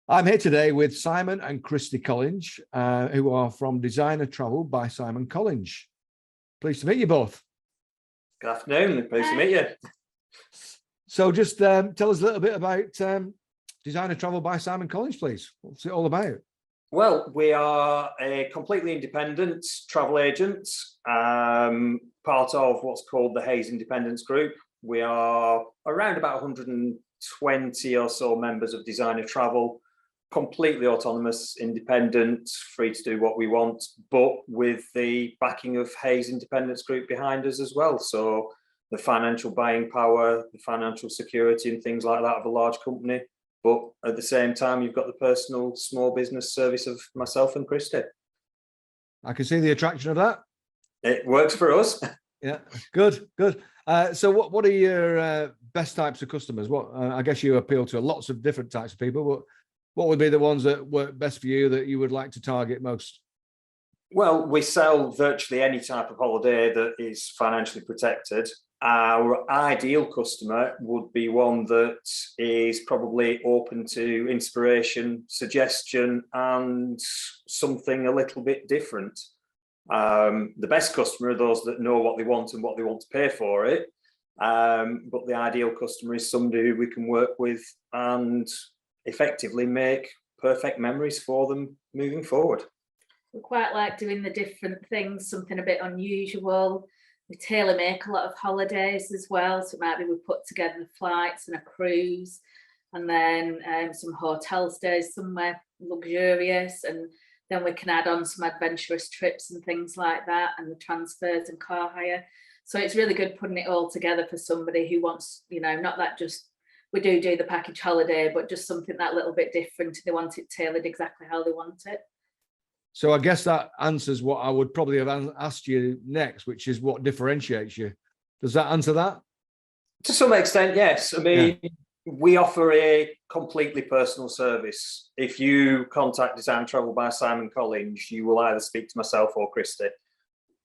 I'm here today with Simon and Kristy Collinge, who are from Designer Travel by Simon Collinge. Pleased to meet you both. Good afternoon. Pleased to meet you. So just tell us a little bit about Designer Travel by Simon Collinge, please. What's it all about? Well, we are a completely independent travel agent, part of what's called the Hayes Independence Group. We are around about 120 or so members of Designer Travel, completely autonomous, independent, free to do what we want, but with the backing of Hayes Independence Group behind us as well. So the financial buying power, the financial security and things like that of a large company. But at the same time, you've got the personal small business service of myself and Kristy. I can see the attraction of that. It works for us. Yeah, good. So what are your best types of customers? What I guess you appeal to lots of different types of people, but what would be the ones that work best for you that you would like to target most? Well, we sell virtually any type of holiday that is financially protected. Our ideal customer would be one that is probably open to inspiration, suggestion, and something a little bit different. The best customer are those that know what they want and what they want to pay for it. But the ideal customer is somebody who we can work with and effectively make perfect memories for them moving forward. We quite like doing the different things, something a bit unusual. We tailor make a lot of holidays as well. So it might be we put together the flights and a cruise, and then some hotel stays somewhere luxurious, and then we can add on some adventurous trips and things like that, and the transfers and car hire. So it's really good putting it all together for somebody who wants, not that just we do the package holiday, but just something that little bit different. They want it tailored exactly how they want it. So I guess that answers what I would probably have asked you next, which is what differentiates you. Does that answer that? To some extent, yes. I mean, we offer a completely personal service. If you contact Design Travel by Simon Collinge, you will either speak to myself or Kristy.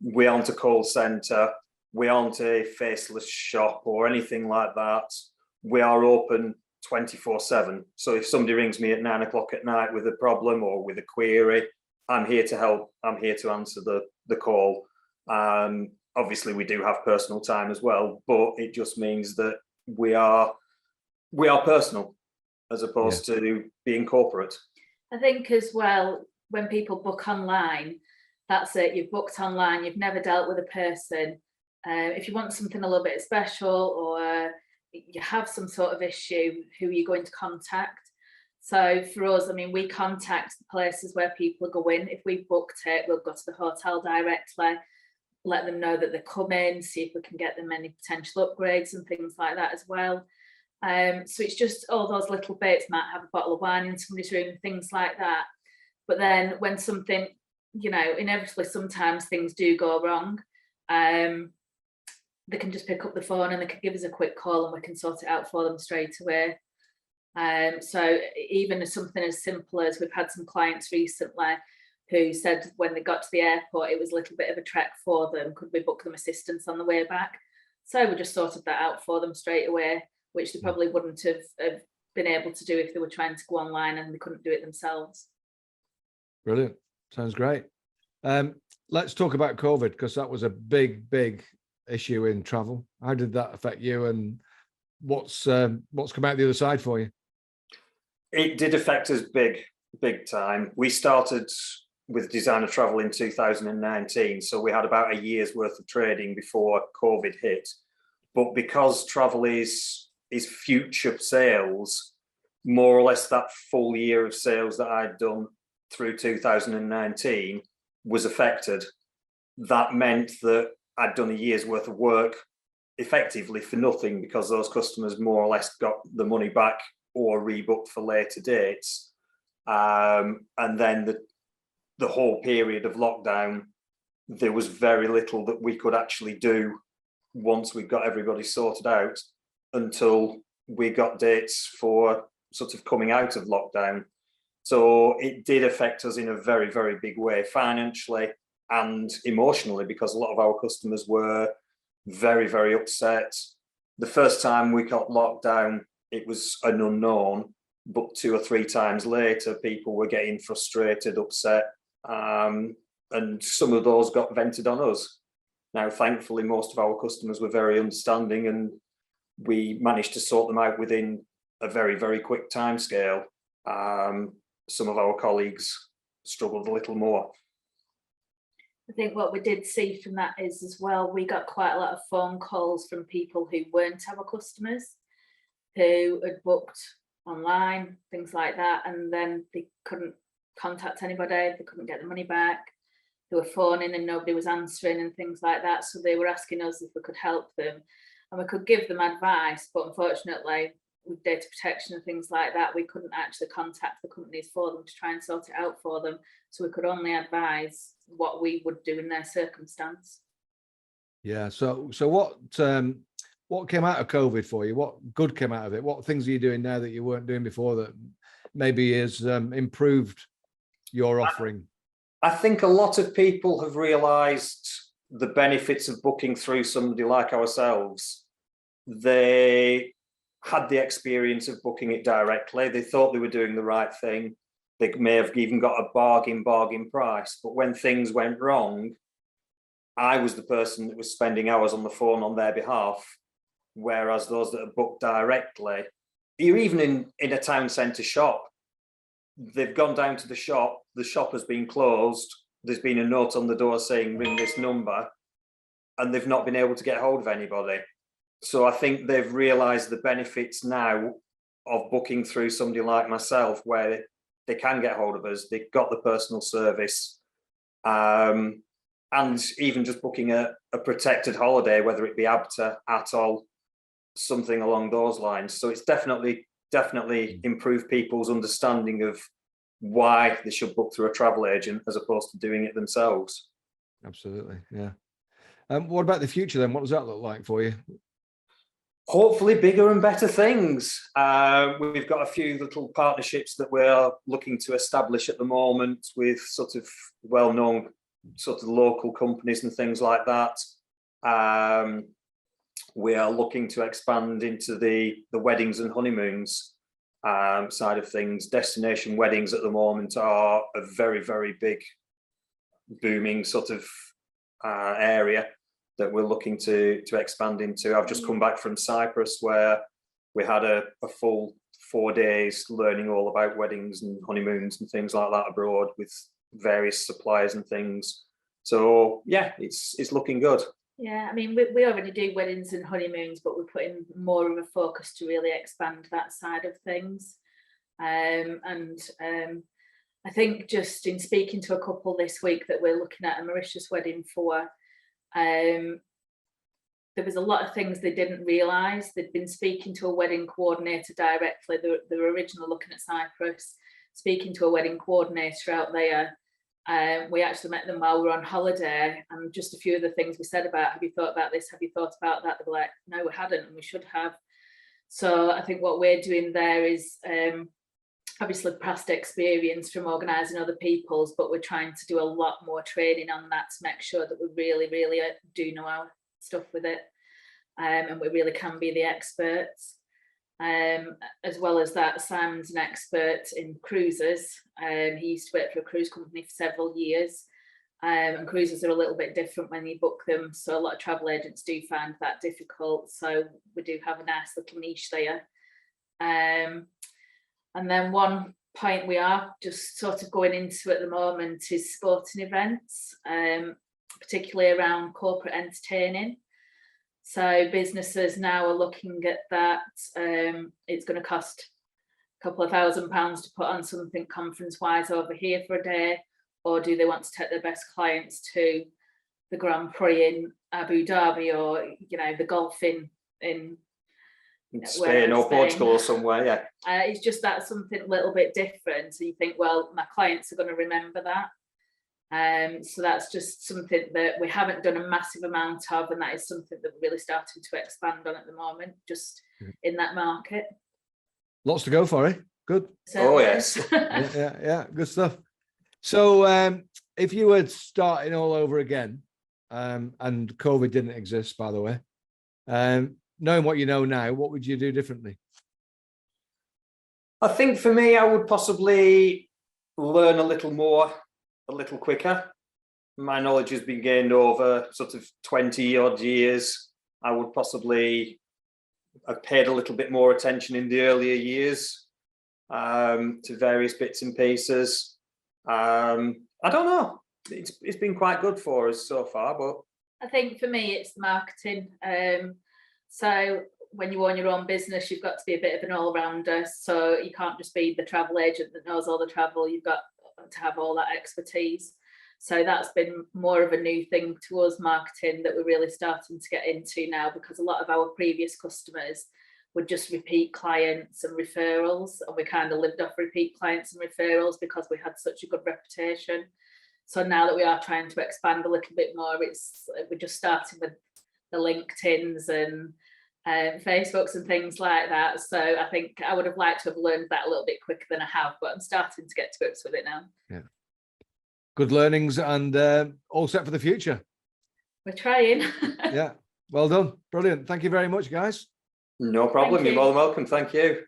We aren't a call centre. We aren't a faceless shop or anything like that. We are open 24/7. So if somebody rings me at 9 o'clock at night with a problem or with a query, I'm here to help. I'm here to answer the call. Obviously, we do have personal time as well, but it just means that we are personal as opposed to being corporate. I think as well, when people book online, that's it. You've booked online. You've never dealt with a person. If you want something a little bit special, or you have some sort of issue, who are you going to contact? So for us, I mean, we contact the places where people are going. If we've booked it, we'll go to the hotel directly, let them know that they're coming, see if we can get them any potential upgrades and things like that as well. So it's just all those little bits. Might have a bottle of wine in somebody's room, things like that. But then when something, inevitably sometimes things do go wrong, they can just pick up the phone and they can give us a quick call and we can sort it out for them straight away. So even something as simple as we've had some clients recently who said when they got to the airport it was a little bit of a trek for them, could we book them assistance on the way back? So we just sorted that out for them straight away, which they probably wouldn't have been able to do if they were trying to go online and they couldn't do it themselves. Brilliant. Sounds great. Let's talk about COVID, because that was a big issue in travel. How did that affect you, and what's come out the other side for you? It did affect us big time. We started with Designer Travel in 2019, so we had about a year's worth of trading before COVID hit. But because travel is future sales, more or less that full year of sales that I'd done through 2019 was affected. That meant that I'd done a year's worth of work effectively for nothing, because those customers more or less got the money back or rebooked for later dates. And then the whole period of lockdown, there was very little that we could actually do once we got everybody sorted out until we got dates for sort of coming out of lockdown. So it did affect us in a very, very big way, financially and emotionally, because a lot of our customers were very, very upset. The first time we got locked down, it was an unknown. booked 2 or 3 times later, people were getting frustrated, upset, and some of those got vented on us. Now, thankfully, most of our customers were very understanding, and we managed to sort them out within a very, very quick timescale. Some of our colleagues struggled a little more. I think what we did see from that is as well, we got quite a lot of phone calls from people who weren't our customers, who had booked online, things like that, and then they couldn't contact anybody, they couldn't get the money back, they were phoning and nobody was answering and things like that. So they were asking us if we could help them, and we could give them advice, but unfortunately with data protection and things like that, we couldn't actually contact the companies for them to try and sort it out for them. So we could only advise what we would do in their circumstance. Yeah. So what came out of COVID for you? What good came out of it? What things are you doing now that you weren't doing before that maybe has improved your offering? I think a lot of people have realised the benefits of booking through somebody like ourselves. They had the experience of booking it directly. They thought they were doing the right thing. They may have even got a bargain price, but when things went wrong, I was the person that was spending hours on the phone on their behalf. Whereas those that are booked directly, you're even in a town centre shop, they've gone down to the shop has been closed, there's been a note on the door saying ring this number, and they've not been able to get hold of anybody. So I think they've realised the benefits now of booking through somebody like myself, where they can get hold of us, they've got the personal service, and even just booking a protected holiday, whether it be ABTA, ATOL, something along those lines. So it's definitely improved people's understanding of why they should book through a travel agent as opposed to doing it themselves. Absolutely, yeah. What about the future then? What does that look like for you? Hopefully bigger and better things. We've got a few little partnerships that we're looking to establish at the moment with sort of well-known sort of local companies and things like that. We are looking to expand into the weddings and honeymoons side of things. Destination weddings at the moment are a very, very big booming sort of area that we're looking to expand into. I've just come back from Cyprus, where we had a full 4 days learning all about weddings and honeymoons and things like that abroad with various suppliers and things. So yeah, it's looking good. Yeah, I mean, we already do weddings and honeymoons, but we're putting more of a focus to really expand that side of things. I think just in speaking to a couple this week that we're looking at a Mauritius wedding for, there was a lot of things they didn't realise. They'd been speaking to a wedding coordinator directly. They were originally looking at Cyprus, speaking to a wedding coordinator out there. We actually met them while we were on holiday, and just a few of the things we said about, have you thought about this, have you thought about that, they were like, no, we hadn't, and we should have. So I think what we're doing there is obviously past experience from organising other people's, but we're trying to do a lot more training on that to make sure that we really do know our stuff with it, and we really can be the experts. As well as that, Simon's an expert in cruises. He used to work for a cruise company for several years, and cruises are a little bit different when you book them, so a lot of travel agents do find that difficult, so we do have a nice little niche there. And then one point we are just sort of going into at the moment is sporting events, particularly around corporate entertaining. So businesses now are looking at that. It's going to cost a couple of £1,000 to put on something conference-wise over here for a day, or do they want to take their best clients to the Grand Prix in Abu Dhabi, or the golf in Spain or Portugal or somewhere? Yeah, it's just that something a little bit different. So you think, well, my clients are going to remember that. So that's just something that we haven't done a massive amount of, and that is something that we're really starting to expand on at the moment, just in that market. Lots to go for, eh? Good. Oh yes. yeah, good stuff. So if you were starting all over again, and COVID didn't exist, by the way, knowing what you know now, what would you do differently? I think for me, I would possibly learn a little more, a little quicker. My knowledge has been gained over sort of 20 odd years. I would possibly have paid a little bit more attention in the earlier years to various bits and pieces. I don't know. It's been quite good for us so far, but I think for me it's the marketing. So when you own your own business, you've got to be a bit of an all-rounder. So you can't just be the travel agent that knows all the travel. You've got to have all that expertise. So that's been more of a new thing to us, marketing, that we're really starting to get into now, because a lot of our previous customers were just repeat clients and referrals, and we kind of lived off repeat clients and referrals because we had such a good reputation. So now that we are trying to expand a little bit more, we're just starting with the LinkedIns and Facebooks and things like that. So I think I would have liked to have learned that a little bit quicker than I have, but I'm starting to get to grips with it now. Yeah. Good learnings, and all set for the future. We're trying. Yeah, well done. Brilliant. Thank you very much, guys. no problem. You're more than welcome. Thank you.